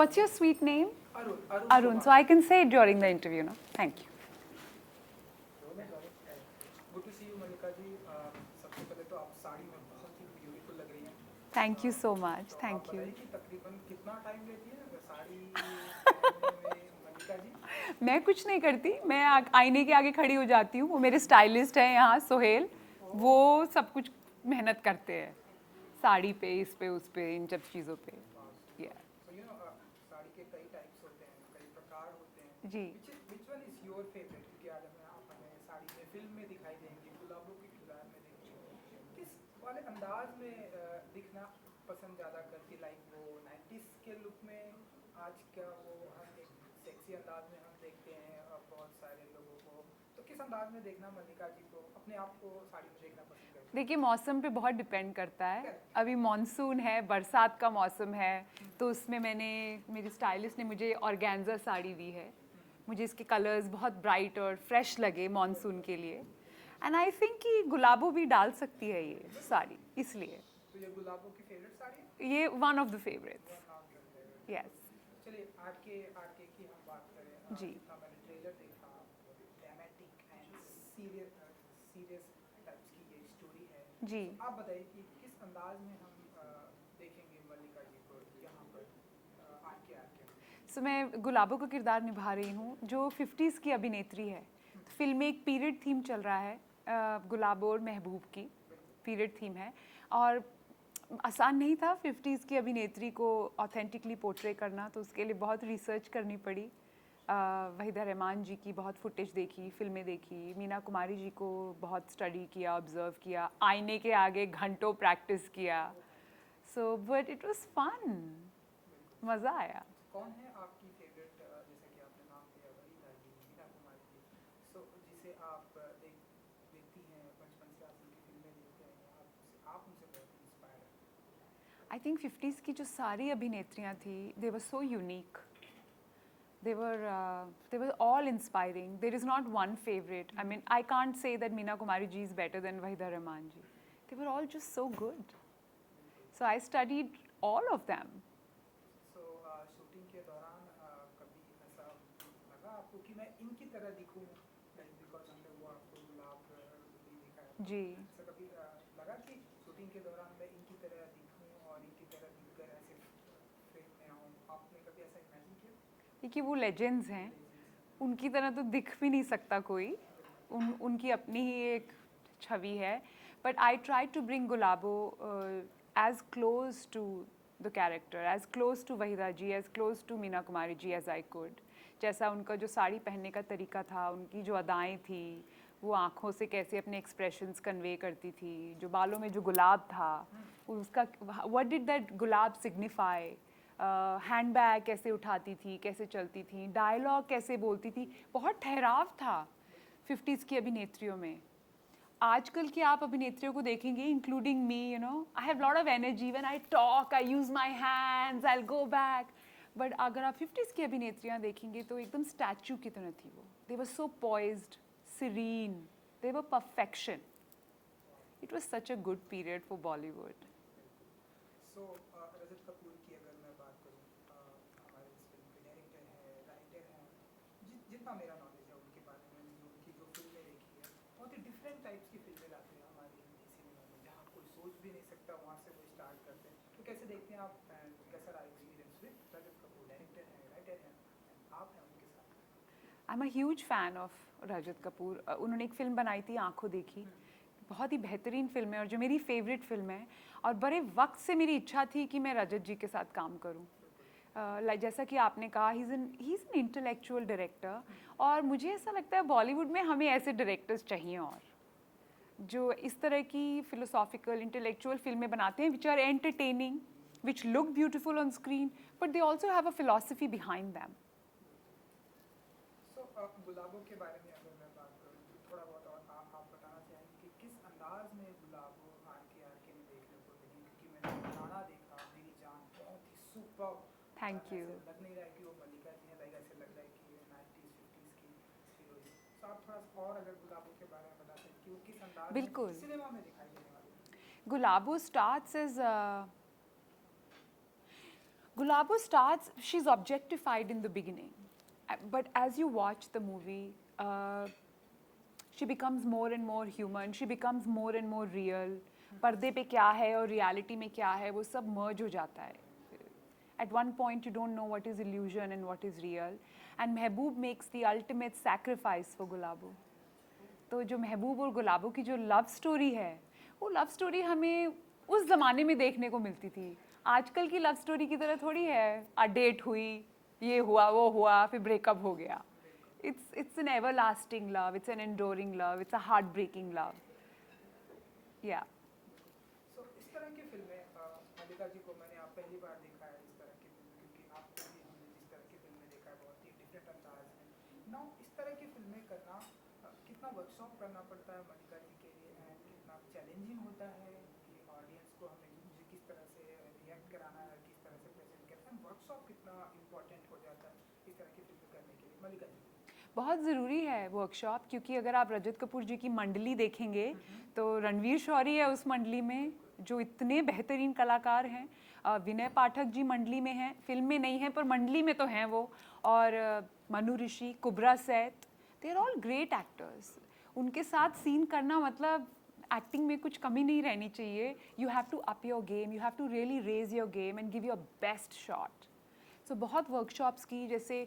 What's your sweet name? Arun. Arun. So I can say it during the interview, no? Thank you. Good to see you, Malika जी. सबसे पहले तो आप साड़ी में बहुत ही beautiful लग रही हैं. Thank you so much. तो Thank आप you. बताइए कि तकरीबन कितना टाइम लेती है साड़ी पहनने में मल्लिका जी? मैं कुछ नहीं करती, मैं आईने के आगे खड़ी हो जाती हूँ. वो मेरे स्टाइलिस्ट हैं यहाँ सोहेल, वो सब कुछ मेहनत करते हैं साड़ी पे, इस पे, उस पे, इन सब चीज़ों पे. Yeah. So you know, sari के कई टाइप्स होते हैं, कई प्रकार होते हैं. जी. Which one is your favorite? क्योंकि आज हमें साड़ी में फिल्म में दिखाई देंगी, गुलाबों के किरदार में देखेंगे. किस वाले अंदाज में दिखना पसंद ज़्यादा करती? लाइक वो 90s के लुक में, आज क्या वो हम एक सेक्सी अंदाज में हम देखते हैं बहुत सारे लोगों को. तो किस अंदाज में देखना मल्लिका जी को, अपने आप को साड़ी में देखना पसंद करती हैं? देखिए मौसम पे बहुत डिपेंड करता है. अभी मॉनसून है, बरसात का मौसम है, तो उसमें मेरी स्टाइलिस्ट ने मुझे ऑर्गेन्जा साड़ी दी है. मुझे इसके कलर्स बहुत ब्राइट और फ्रेश लगे मॉनसून के लिए. एंड आई थिंक कि गुलाबो भी डाल सकती है ये साड़ी, इसलिए. तो ये गुलाबों की फेवरेट साड़ी है? ये one of the favourites. Yes. चलिए आरके की हम बात करें. जी. मैंने ट्रेलर देखा, ड्रामेटिक एंड सीरियस टाइप्स की ये स्टोरी है. जी. आप बताइए कि किस अंदाज में हम देखेंगे मल्लिका जी को यहाँ पर आरके में? सो मैं गुलाबो का किरदार निभा रही हूँ, जो 50s की अभिनेत्री है. फिल्म में एक पीरियड थीम चल रहा है, गुलाबो और महबूब की पीरियड थीम है. और आसान नहीं था 50s की अभिनेत्री को ऑथेंटिकली पोर्ट्रे करना, तो उसके लिए बहुत रिसर्च करनी पड़ी. वहीदा रहमान जी की बहुत फुटेज देखी, फिल्में देखी, मीना कुमारी जी को बहुत स्टडी किया, ऑब्जर्व किया, आईने के आगे घंटों प्रैक्टिस किया. So but it was fun, मज़ा आया. कौन है आपकी फेवरेट, जैसे कि आपने नाम लिया वहीदा जी, मीना कुमारी जी, सो जिसे आप देखती हैं बचपन से, आप उनकी फिल्में देखते हैं, आप उनसे बहुत इंस्पायर हैं? आई थिंक 50s की जो सारी अभिनेत्रियाँ थी, they were so unique. They were all inspiring. There is not one favorite. I mean, I can't say that Meena Kumari ji is better than Wahida Rahman ji. They were all just so good. So I studied all of them. So shooting के दौरान कभी ऐसा लगा आपको कि मैं इनकी तरह दिखूं, बिकॉज हमने वो आपको गुलाब भी दिखाया. जी. ऐसा कभी लगा कि शूटिंग के दौरान मैं इनकी तरह दिखूं और इनकी तरह दिखकर ऐसे फ्रेम में आऊं? आपने कभी ऐसा इमेजिन किया? क्योंकि वो लेजेंड्स हैं, उनकी तरह तो दिख भी नहीं सकता कोई. उनकी अपनी ही एक छवि है. But I try to bring Gulabo as close to the character, as close to Waheeda ji, as close to Meena Kumari ji as I could. जैसा उनका जो साड़ी पहनने का तरीका था, उनकी जो अदाएँ थी, वो आँखों से कैसे अपने एक्सप्रेशंस कन्वे करती थी, जो बालों में जो गुलाब था, उसका what did that gulab signify, handbag कैसे उठाती थी, कैसे चलती थी, डायलॉग कैसे बोलती थी, बहुत ठहराव था 50s की अभिनेत्रियों में. आजकल की आप अभिनेत्रियों को देखेंगे, including me, you know, I have lot of energy when I talk, I use my hands, I will go back. But अगर आप 50s की अभिनेत्रियाँ देखेंगे तो एकदम स्टैचू की तरह थी वो. दे were so poised, serene, they were perfection. It was such a good period for Bollywood. So रजत कपूर की अगर मैं बात करूं, हमारे इस फिल्म के डायरेक्टर हैं, राइटर हैं, जितना मेरा नॉलेज है उनके बारे में, उनकी जो फिल्में देखी है, बहुत ही डिफरेंट टाइप्स की फिल्में लाते हैं हमारे हिंदी सिनेमा में, जहाँ कोई सोच भी नहीं सकता वहाँ से वो स्टार्ट करते हैं. तो कैसे देखते हैं आप, कैसा रहा experience with Rajat Kapoor? Director हैं, राइटर हैं, आप हैं उनके साथ. I'm a huge fan of रजत कपूर. उन्होंने एक फ़िल्म बनाई थी आँखों देखी, बहुत ही बेहतरीन फिल्म है और जो मेरी फेवरेट फिल्म है. और बड़े वक्त से मेरी इच्छा थी कि मैं रजत जी के साथ काम करूं. जैसा कि आपने कहा, he is an intellectual director. और मुझे ऐसा लगता है बॉलीवुड में हमें ऐसे डायरेक्टर्स चाहिए, और जो इस तरह की फिलोसॉफिकल इंटेलेक्चुअल फिल्में बनाते हैं, which are entertaining, which look beautiful on screen, but they also have a philosophy behind them. Gulabo के बारे में अगर मैं बात करूं तो थोड़ा बहुत और आप बताना चाहेंगे कि किस अंदाज में गुलाबों आरके में देखने को मिली? क्योंकि मैंने गाना देखा, मेरी जान, बहुत ही सुपर. Thank you. लग नहीं रहा है कि वो मल्लिका जी हैं, लाइक ऐसे लग रहा है कि ये 90s 50s की हीरोइन. तो आप थोड़ा सा और अगर गुलाबों के बारे में बता सकते कि वो किस अंदाज बिल्कुल. में सिनेमा में दिखाई देने वाली है? गुलाबो starts as Gulabo starts, she's objectified in the beginning. But as you watch the movie, she becomes more and more human, she becomes more and more real. पर्दे पे क्या है और reality में क्या है वो सब merge हो जाता है. At one point you don't know what is illusion and what is real. And Mehboob makes the ultimate sacrifice for Gulabo. तो जो महबूब और गुलाबो की जो लव स्टोरी है वो लव स्टोरी हमें उस ज़माने में देखने को मिलती थी. आजकल की लव स्टोरी की तरह थोड़ी है, डेट हुई, ये हुआ वो हुआ, फिर ब्रेकअप हो गया. It's an everlasting love, it's an enduring love, it's a heartbreaking love. Yeah so इस तरह की फिल्में मल्लिका जी को मैंने आप पहली बार देखा है इस तरह की फिल्में, क्योंकि आपको भी हमने जिस तरह की फिल्में देखा है बहुत ही डिफरेंट अंदाज में. नाउ इस तरह की फिल्में करना कितना वर्कशॉप करना पड़ता है मल्लिका जी के लिए, एंड कितना चैलेंजिंग होता है कि ऑडियंस को हमें मुझे किस तरह से रिएक्ट कराना है, किस तरह से प्रेजेंट करना है, वर्कशॉप कितना इम्पोर्टेंट हो जाता है इस तरह की फिल्में करने के लिए मल्लिका जी. बहुत ज़रूरी है वर्कशॉप, क्योंकि अगर आप रजत कपूर जी की मंडली देखेंगे तो रणवीर शौरी है उस मंडली में जो इतने बेहतरीन कलाकार हैं. विनय पाठक जी मंडली में हैं, फिल्म में नहीं हैं पर मंडली में तो हैं वो. और Manu Rishi, Kubra Sait, they are all great actors. उनके साथ सीन करना मतलब एक्टिंग में कुछ कमी नहीं रहनी चाहिए. You have to up your game, you have to really raise your game and give your best shot. So बहुत वर्कशॉप्स की, जैसे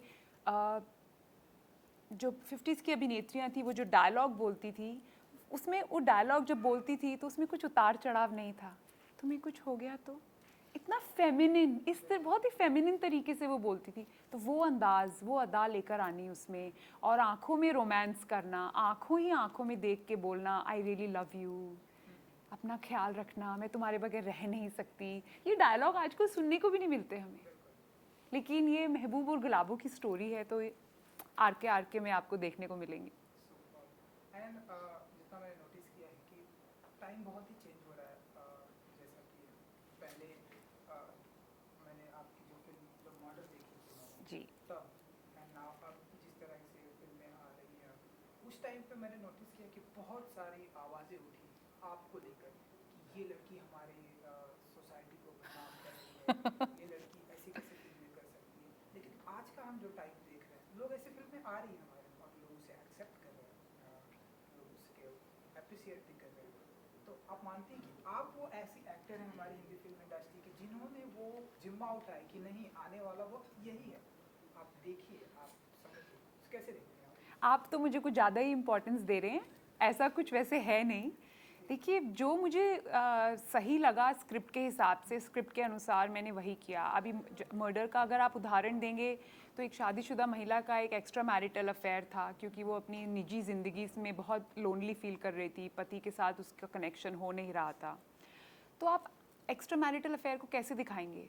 जो 50s की अभिनेत्रियाँ थी वो जो डायलॉग बोलती थी, उसमें वो डायलॉग जब बोलती थी तो उसमें कुछ उतार चढ़ाव नहीं था. तुम्हें कुछ हो गया तो इतना फेमिनिन, इस तरह बहुत ही फेमिनिन तरीके से वो बोलती थी. तो वो अंदाज, वो अदा लेकर आनी उसमें, और आँखों में रोमांस करना, आँखों ही आँखों में देख के बोलना, आई रियली लव यू, अपना ख्याल रखना, मैं तुम्हारे बगैर रह नहीं सकती. ये डायलॉग आजकल सुनने को भी नहीं मिलते हमें, लेकिन ये महबूब और गुलाबों की स्टोरी है तो आर के में आपको देखने को मिलेंगे. एंड जितना मैंने नोटिस किया है कि टाइम बहुत ही चेंज हो रहा है. जैसा कि पहले मैंने आपकी जो फिल्म जो मॉडल देखी थी जी. तब, एंड नाउ अब जिस तरह से फिल्में आ रही हैं, उस टाइम पे मैंने नोटिस किया कि बहुत सारी आवाज़ें उठी आपको लेकर कि ये लड़की हमारे सोसाइटी को बदनाम कर रही है, ये लड़की ऐसी कैसी फिल्में कर सकती है. लेकिन आज का हम जो टाइम देख रहे हैं, लोग ऐसी फिल्में आ रही हैं हमारे, और लोग उसे एक्सेप्ट कर रहे हैं, लोग उसके अप्रिसिएट भी कर रहे हैं. तो आप मानती हैं कि आप वो ऐसी एक्टर हैं हमारी हिंदी फिल्म इंडस्ट्री की जिन्होंने वो जिम्मा उठाया कि नहीं, आने वाला वक्त यही है, आप देखिए, आप समझिए, कैसे देखते हैं आप तो मुझे कुछ ज़्यादा ही इम्पोर्टेंस दे रहे हैं, ऐसा कुछ वैसे है नहीं. देखिए, जो मुझे सही लगा स्क्रिप्ट के हिसाब से, स्क्रिप्ट के अनुसार मैंने वही किया. अभी मर्डर का अगर आप उदाहरण देंगे तो एक शादीशुदा महिला का एक एक्स्ट्रा मैरिटल अफेयर था, क्योंकि वो अपनी निजी ज़िंदगी में बहुत लोनली फील कर रही थी, पति के साथ उसका कनेक्शन हो नहीं रहा था. तो आप एक्स्ट्रा मैरिटल अफेयर को कैसे दिखाएंगे?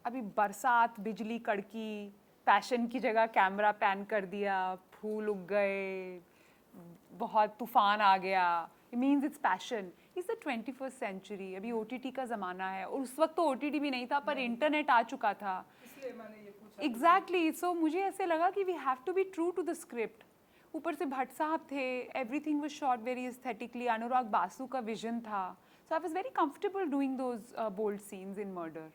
अभी बरसात, बिजली कड़की, पैशन की जगह कैमरा पैन कर दिया, फूल उग गए, बहुत तूफान आ गया. It means it's passion. It's the 21st century. अभी OTT का ज़माना है, और उस वक्त तो OTT भी नहीं था पर इंटरनेट आ चुका था. इसलिए मैंने ये पूछा. एग्जैक्टली. सो मुझे ऐसे लगा कि we have to be true to the script. ऊपर से भट्ट साहब थे, everything was shot very aesthetically. Anurag Basu का विजन था. So I was very comfortable doing those bold scenes in Murder.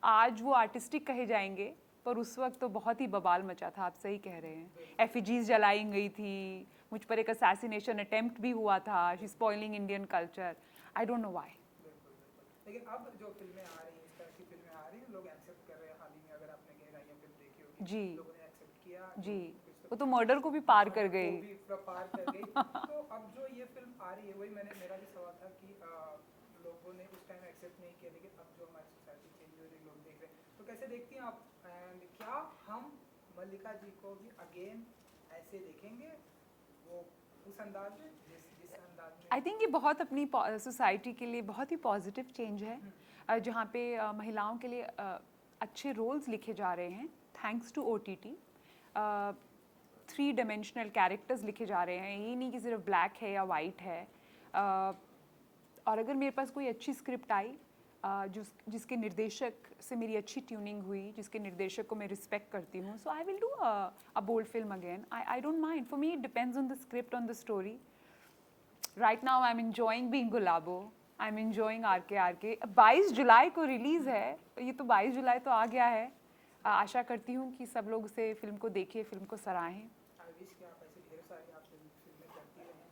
आज वो आर्टिस्टिक कहे जाएंगे पर उस वक्त तो बहुत ही बवाल मचा था. आप सही कह रहे हैं. एफिजीज जलाई गई थी, मुझ पर एक असैसिनेशन अटेम्प्ट भी हुआ था. She spoiling Indian culture. I don't know why. लेकिन अब जो फिल्में आ रही हैं, इस तरह की फिल्में आ रही हैं, लोग एक्सेप्ट कर रहे हैं. हाल ही में अगर आपने गहराइयाँ फिल्म देखी होगी, जी. लोगों ने एक्सेप्ट किया. जी, वो तो मर्डर को भी पार कर गई. वो भी पार कर गई. तो अब जो ये फिल्म आ रही है, वही मेरा भी सवाल था कि लोगों ने उस टाइम एक्सेप्ट नहीं किया, लेकिन अब जो हमारी सोसाइटी चेंज हो रही है, लोग देख रहे हैं, तो कैसे देखती हैं आप? एंड क्या हम मल्लिका जी को भी अगेन ऐसे देखेंगे, वो उस अंदाज में जिस अंदाज में? आई थिंक ये बहुत अपनी सोसाइटी के लिए बहुत ही पॉजिटिव चेंज है, जहाँ पे महिलाओं के लिए अच्छे रोल्स लिखे जा रहे हैं thanks to OTT. 3 dimensional characters लिखे जा रहे हैं. ये नहीं कि सिर्फ ब्लैक है या वाइट है. और अगर मेरे पास कोई अच्छी स्क्रिप्ट आई, जिसके निर्देशक से मेरी अच्छी ट्यूनिंग हुई, जिसके निर्देशक को मैं रिस्पेक्ट करती हूँ, so I will do a bold film again. I don't mind. For me it depends on the script, on the story. Right now I am enjoying being Gulabo. I am enjoying RK. 22 जुलाई को release है. ये तो 22 जुलाई तो आ गया है. आशा करती हूँ कि सब लोग उसे फिल्म को देखें, फिल्म को सराहें। आई विश कि आप ऐसे ढेर सारी आप फिल्में करती रहें।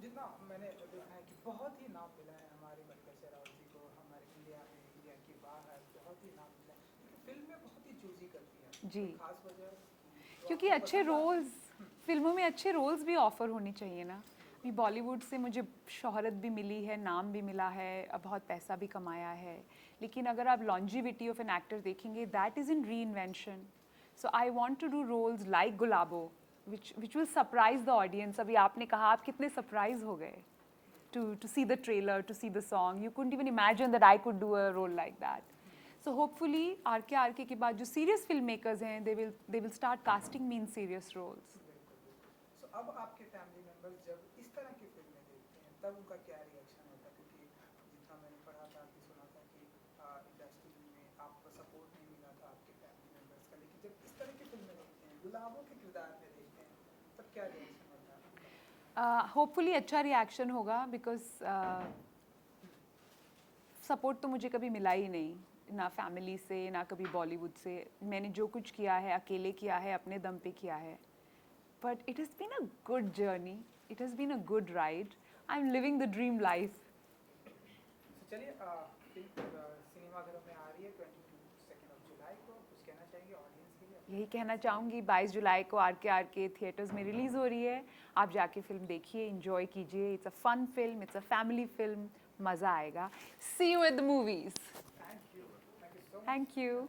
जितना मैंने देखा है कि बहुत ही नाम मिला है हमारे मलिका शेरावत जी को, हमारे इंडिया में, इंडिया के बाहर बहुत ही नाम मिला है, लेकिन फिल्म में बहुत ही चूजी करती है। जी। कोई खास वजह जो क्योंकि आपको अच्छे पसंद आती है? रोल्स, फिल्मों में अच्छे रोल्स भी ऑफर होने चाहिए ना। अभी बॉलीवुड से मुझे शोहरत भी मिली है, नाम भी मिला है, अब बहुत पैसा भी कमाया है, लेकिन अगर आप लॉन्जिविटी ऑफ एन एक्टर देखेंगे, that is in reinvention. So I want to do roles like Gulabo which will surprise the audience. अभी आपने कहा, आप कितने सरप्राइज हो गए to see the trailer, to see the song. You couldn't even imagine that I could do a role like that. So hopefully RK के बाद जो serious filmmakers हैं, they will start casting me in serious roles. सो अब आपके family members जब इस तरह की फिल्में देखते हैं तब उनका क्या रिएक्शन होता है? क्योंकि जितना मैंने पढ़ा था कि सुना था कि इंडस्ट्री में आपको सपोर्ट नहीं मिला था आपके फैमिली मेंबर्स का, लेकिन जब इस तरह की फिल्में देखते हैं, गुलाबों के किरदार में देखते हैं, तब क्या रिएक्शन होता है आपका? होपफुली अच्छा रिएक्शन होगा, बिकॉज सपोर्ट तो मुझे कभी मिला ही नहीं, ना फैमिली से, ना कभी बॉलीवुड से। मैंने जो कुछ किया है अकेले किया है, अपने दम पे किया है। But it has been a good journey, it has been a good ride. I am living the dream life. तो चलिए, फिल्म सिनेमाघरों में आ रही है 22 जुलाई को, कुछ कहना चाहेंगे ऑडियंस के लिए? यही कहना चाहूँगी, 22 जुलाई को आर के थिएटर्स में रिलीज़ हो रही है। आप जाके फिल्म देखिए, इंजॉय कीजिए। It's a fun film, it's a family film, मज़ा आएगा। See you at the movies. Thank you so much. Thank you.